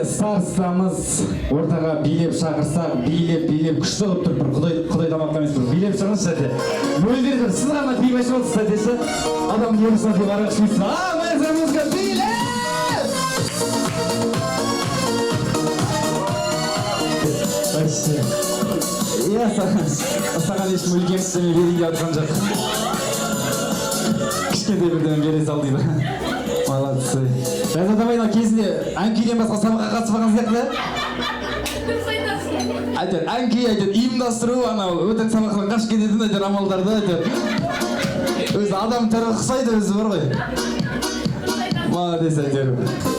старостамыз ортаға билеп шақырсақ, билеп күшті қылып тұр, бір құдай тамаққа емес, бір билеп шығыңызшы әте. Мөлдердер, сіз ғана би башы болсыз әтесі, адам емісін деп арақ ішмейсіз. Мәрза музыка, билеп! Саған ешкім үлкен істеме берейін деп жатқан жоқ. Кішкентай бірден бере сал дейді. Молодцы. Бәз адамайна кезінде ән-күйден басқа сабаққа қатыспаған сияқты? Айтыр, ән-күй айтыр, ұйымдастыру, анау өтек сабақтан қашып кететін айтыр амалдарды айтыр. Өзі адам түрі ұқсайды өзі бар ғой. Молодец айтыр.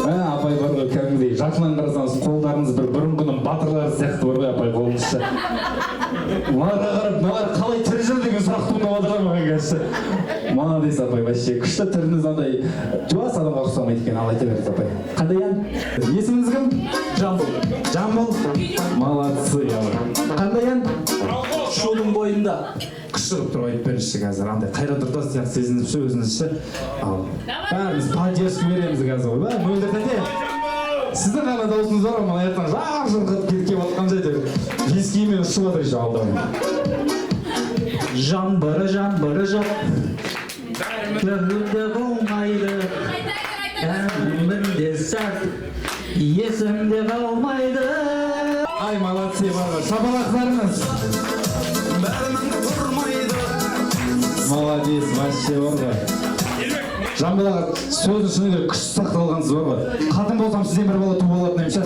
Апай бар ғой, кәдімгідей жақыннан қарасаңыз қолдарыңыз бір бұрынғының батырлары сияқты бар ғой апай қолыңызша. Маған қарап, маған қалай тірі жүр деген сұрақ туындап отырған маған қазір. Молодец апай, вообще күшті түріңіз андай жуас адамға ұқсамайды екен, ал айта беріңіз апай. Қандай ән? Есіміңіз кім? Жамбыл. Жамбыл? Молодцы апай. Қандай ән? Шудың бойында. Күшті қылып тұрып айтып беріңізші қазір, андай қайрат нұртас сияқты сезініпші өзіңізші. Ал бәріміз поддержка береміз қазір ғой. Мөлдір тәте. Сіздің ғана даусыңыз бар, мына аяқтан жақ-жақ кетіп отқан жайды ескимен ұшып жатыр еще алда. Жаңбыры жоқ, көңілде болмайды, өмірде сәт, есімде қалмайды. Ай, молодцы барға, шапалақтарыңыз. Бәріміңді тұрмайды. Молодец, вообще барға. Жамбылаға сөзі шынымен күш сақталғансыз бар ғой. Қатын болсам сізден бір бала туып алатын емші.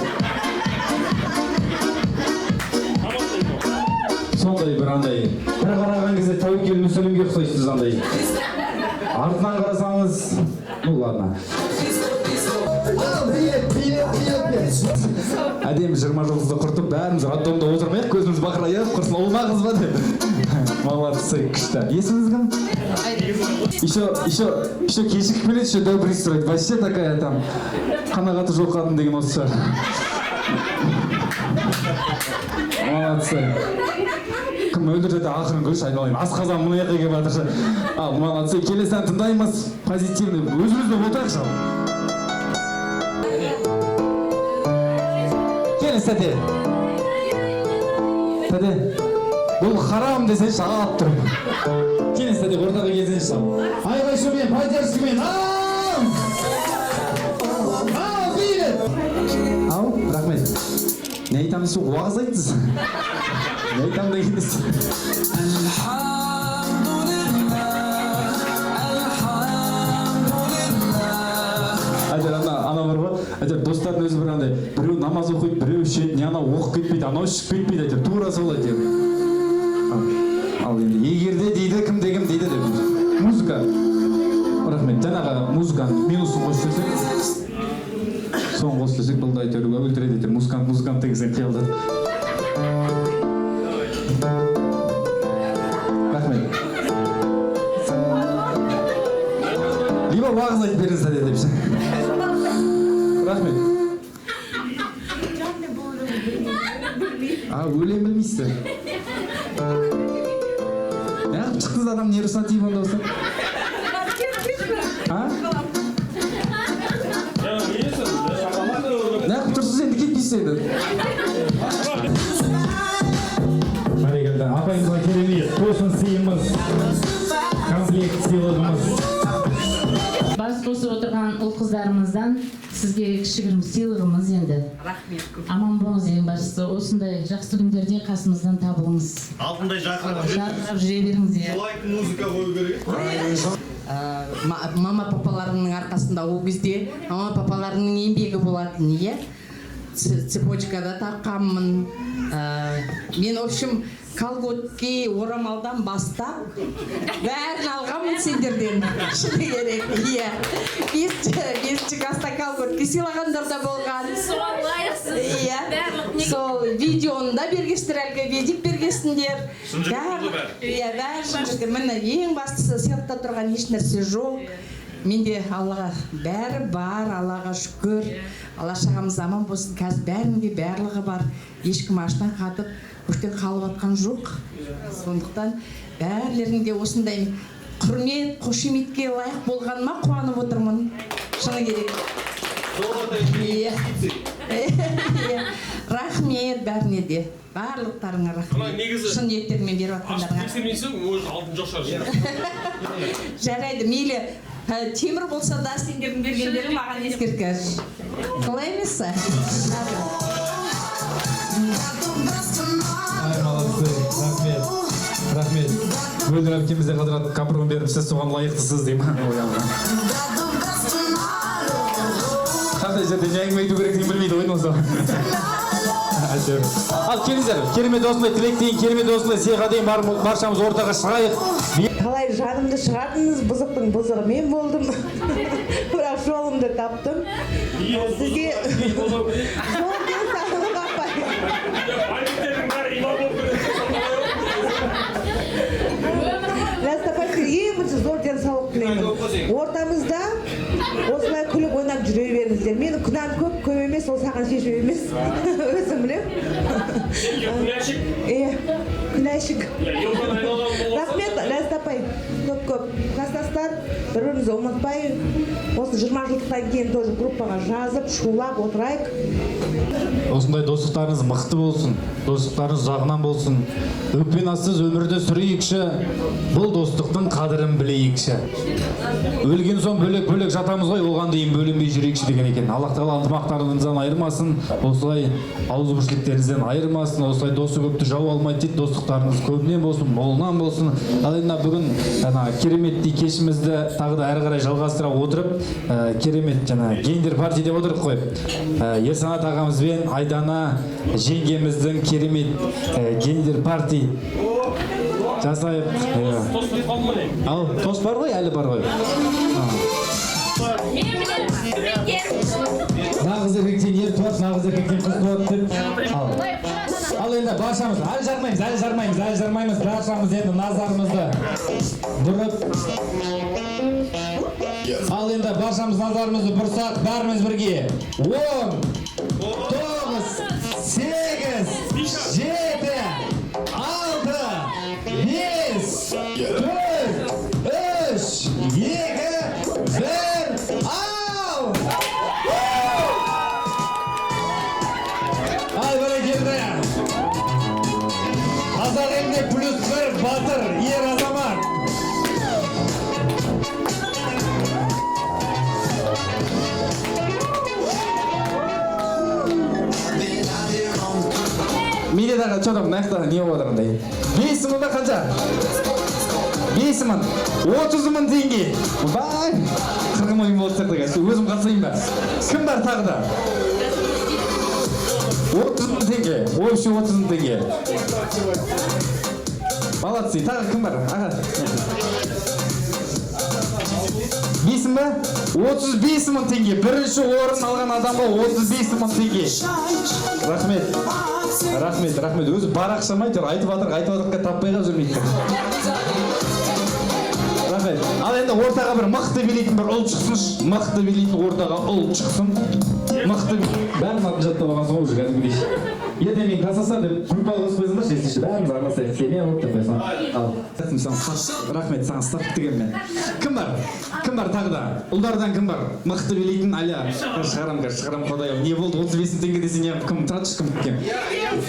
Сондай бір андай. Бір қараған кезде Тәуекел Мүсілімге ұқсайсыз андай. Артынан қарасаңыз, ну ладно. Әдемі 20 жылдызды құртып, бәріміз роддомда отырмайық, көзіміз бақырайық, құрсын ұлма қыз ба деп. Молодцы, күшті. Есіміңіз кім? Еще кешігіп келеді, еще добрый строить. Вообще такая там қанағаты жоқ қатын деген осы шығар. Молодцы. Кім өлдірді ақырын көш айналайын. Асқазан мұны яққа келіп жатыршы. Ал, молодцы. Келесі ән тыңдаймыз. Позитивный. Өзімізді отырайықшы ал. Келесі тәте. Тәте. Бұл харам десеңші ағалап тұрып. Келесі тәте ортаға келсеңші ал. Айғай-шумен, поддержкамен. Ау, билет. Ау, рахмет. Не айтамыз сол уағыз айтыңыз. Не айтам дегеніз. Әйтер, ана бар ғой, әйтер, достардың өзі бір андай, біреу намаз оқиды, біреу ішеді, не ана оқып кетпейді, анау ішіп кетпейді, әйтер, тура сол әйтер. Ал енді, егерде дейді, кімде кім дейді деп. Музыка. Рахмет, жаңағы музыканың минусын қосып жүрсек. Соң қосып жүрсек, бұл да әйтер, өлтіреді әйтер, музыкант дегізен қиялды. Рахмет. Либо уағыз айтып беріңіз әде депші. Рахмет. Өлем білмейсіздер. Неғып шықтыңыз адам не рұсат дейіп онда осы? Неғып тұрсыз енді кетпейсіз енді? Бәрекелді, апайымызға керемет, тосын сыйымыз, комплект сыйлығымыз. Бас қосып отырған ұл қыздарымыздан сізге кішігірім сыйлығымыз енді. Рахмет көп. Аман болыңыз ең бастысы. Осындай жақсы күндерде қасымыздан табылыңыз. Алтындай жақын. Жарқырап жүре беріңіз. Солай музыка қою керек. Мама папаларының арқасында ол кезде мама папаларының еңбегі болатын, иә. Цепочкада таққанмын. Мен, в общем, колготки орамалдан бастап бәрін алғанмын сендерден. Шыны керек, иә. Бесінші класста колготки сыйлағандар да болған. Иә. Сол видеоны да бергештер, әлгі ведик бергесіндер. Иә, бәрін жүрді. Міне ең бастысы сыйлықта тұрған еш нәрсе жоқ. Менде Аллаға бәрі бар, Аллаға шүкір. Алла шағамыз аман болсын, қазір бәрінде барлығы бар. Ешкім аштан қатып, көштен қалып атқан жоқ. Сондықтан бәрлерінде осындай құрмет, қошеметке лайық болғаныма қуанып отырмын. Шыны керек. де барлықтарыңа рахмет. Шын ниеттермен беріп жатқандарыңа. Тексермейсің, өзі алтын жоқ шығар. Жарайды, мейлі темір болса да сендердің бергендерің маған ескерткіш. Солай емес пе? Ай, молодцы, рахмет. Мөлдір әпкемізде қадырат капырғын беріп, сіз соған лайықтысыз деймін. Қандай жерде не әңгіме айту керек білмейді ойын осы. Ал келіңіздер, керемет осындай тілектейін, керемет осындай сыйға дейін баршамыз ортаға шығайық. Қалай жанымды шығардыңыз, бұзықтың бұзығы мен болдым. Бірақ жолымды таптым. Сізге зор денсаулық апай. Растапайсыз ең бірінші зор денсаулық тілеймін. Ортамызда осылай күліп ойнап жүре беріңіздер. Менің күнәм көп емес, ол саған шешу емес. Өзім білем. Күнәшік. Рахмет, Растапай. Көп. Класстастар, бір-бірімізді ұмытпай, осы 20 жылдықтан кейін тоже группаға жазып, шулап отырайық. Осындай достықтарыңыз мықты болсын, достықтарыңыз ұзағынан болсын. Өкпенасыз өмірді сүрейікші, бұл достықтың қадірін білейікші. Өлген соң бөлек-бөлек жатамыз ғой, оған дейін бөлінбей жүрейікші деген екен. Аллах тағала ынтымақтарыңыздан айырмасын, осылай ауызбіршіліктеріңізден айырмасын, осылай досы көпті жау алмайды дейді, достықтарыңыз көбінен болсын, молынан болсын. Ал енді бүгін кереметтей кешімізді тағы да әрі қарай жалғастыра отырып, керемет гендер парти деп отырық қой. Ерсанат ағамызбен Айдана жеңгеміздің керемет гендер парти жасайып. Ал тос бар ғой, әлі бар ғой. Нағыз еркектен ер туады, нағыз еркектен қыз туады деп. Ал енді баршамыз әлі жармаймыз. Баршамыз енді назарымызды бұрып. Ал енді баршамыз назарымызды бұрсақ, бәріміз бірге. 10, 9, 8, 7, 6, 5, 4, 3, 2, 1, ал! Ай, бәрекелді! Қазақ елінде плюс бір батыр, ер азамат. Медиадағы чотам нақтағы не отырғандай. 5 мыңда қанша? 5 мың, 30 мың теңге. Бай! 40 мың болды сақтыға. Өзім қатысайын ба? Кім бар тағы да? 30 мың теңге. Ойшы 30 мың теңге. Молодцы. Тағы кім бар? Аға. 5 мың ба? 35 мың теңге. Бірінші орын алған адамға 35 мың теңге. Рахмет. Өзі бар ақшамай тұр. Айтып атырға таппай қап жүрмейді. Рахмет. Ал енді ортаға бір мықты билейтін бір ұл шықсын. Мықты билейтін ортаға ұл шықсын. Мықты бәрін атын жаттап алған соң уже кәдімгідей. Ертең мен қасаса деп группалы қосып қойсаңдар, шешінші бәріміз арнасайық. Сен алып деп қойсаң. Ал. Рахмет, саған стартып деген мен. Кім бар тағы да? Ұлдардан кім бар? Мықты билейтін Аля. Шығарам құдайым. Не болды 35 теңге десе не? Кім тұрады кім?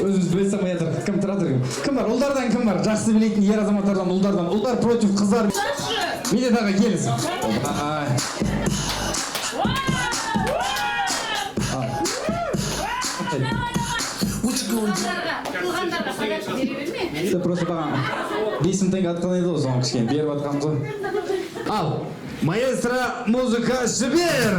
Өзіміз білесем аятыр. Кім тұрады кім? Кім бар? Ұлдардан кім бар? Жақсы билейтін ер азаматтардан, ұлдардан. Ұлдар против қыздар. Медиадағы келіз. Просто бағам 5 мың теңге атқан еді ғой, соған кішкене беріп атқанымыз ғой. Ал, маэстро музыка жібер!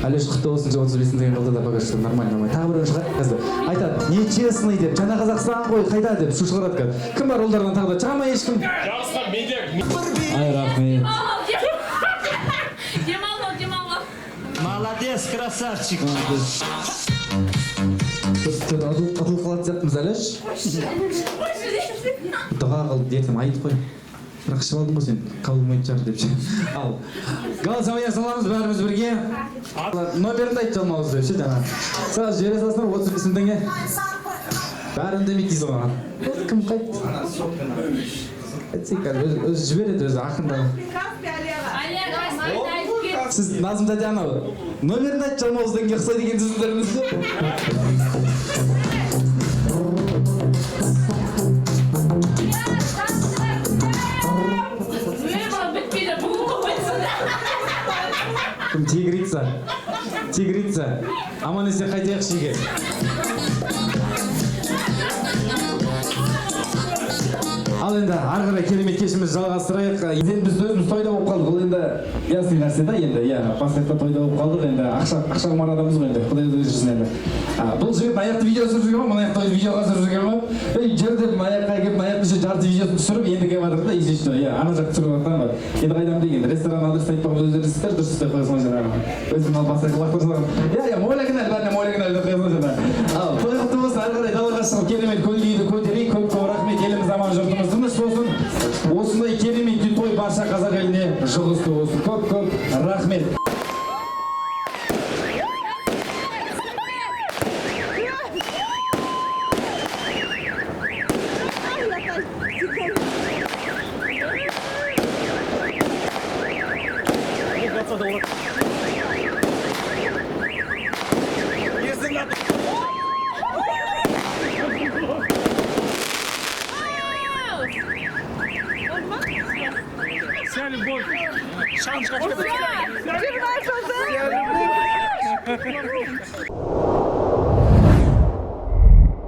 Әлеш құтты болсын, 35 теңге қалды да баға шыққан нормально. Тағы бір шығар қазір. Айтады, нечестный деп, жаңа Қазақстан ғой, қайда деп шу шығарады қазір. Кім бар ұлдардан тағы да? Шығама ешкім. Жарысқа медиа. Ай, рахмет. Демалма. Молодец, красавчик. Атыл қалады сияқтымыз Әлеш. Дұға қылып ертең айтып қой. Бірақ ішіп алдың ғой сен, қалмайтын шығар деп ше. Ал, голосование саламыз бәріміз бірге. Номерінде айтып жалмауыз деп ше жаңа. Сразу жібере салсыңдар 35 мың теңге. Бәрін демейді дейсіз оған. Кім қайт? айтсай қазір өзі жібереді өзі ақырындап. Сіз Назым Татьянова номерін айтшы жалмауыздың ұқсайды екен сөздеріңізді. Кім тигрица аман есен қайтайықшы үйге. Ал енді ары қарай керемет кешімізді жалғастырайық. Енді біз өзіміз тойда болып қалдық. Ол енді ясный нәрсе да енді. Иә, басқақта тойда болып қалдық. Енді ақша құмар адамыз ғой енді. Құдай өз жүрсін енді. Бұл жігіт аяқты видео түсіріп жүрген ма? Мына тойды видеоға түсіріп жүрген ма? Жүрдім аяққа келіп аяқтың жарты видеосын түсіріп енді келіп жатыр да еще что. Иә, ана жақ түсіріп жатқан ғой. Енді қайдам деген. Ресторан адрес айтпақ өздеріңіздер дұрыс істеп қойсаңыз жаңағы. Өзім ал басқа лақтырып салған. Иә, молегінәл бәріне молегінәл деп қойсаңыз жаңағы. Ал той құтты болсын. Ары қарай далаға шығып керемет көңіл-күйді көтерейік. Көп рахмет. Еліміз аман, жұртымыз тыныш болсын. Осындай керемет той барша қазақ еліне жұғысты болсын. Көп рахмет. Вся любовь. Шанс как-то.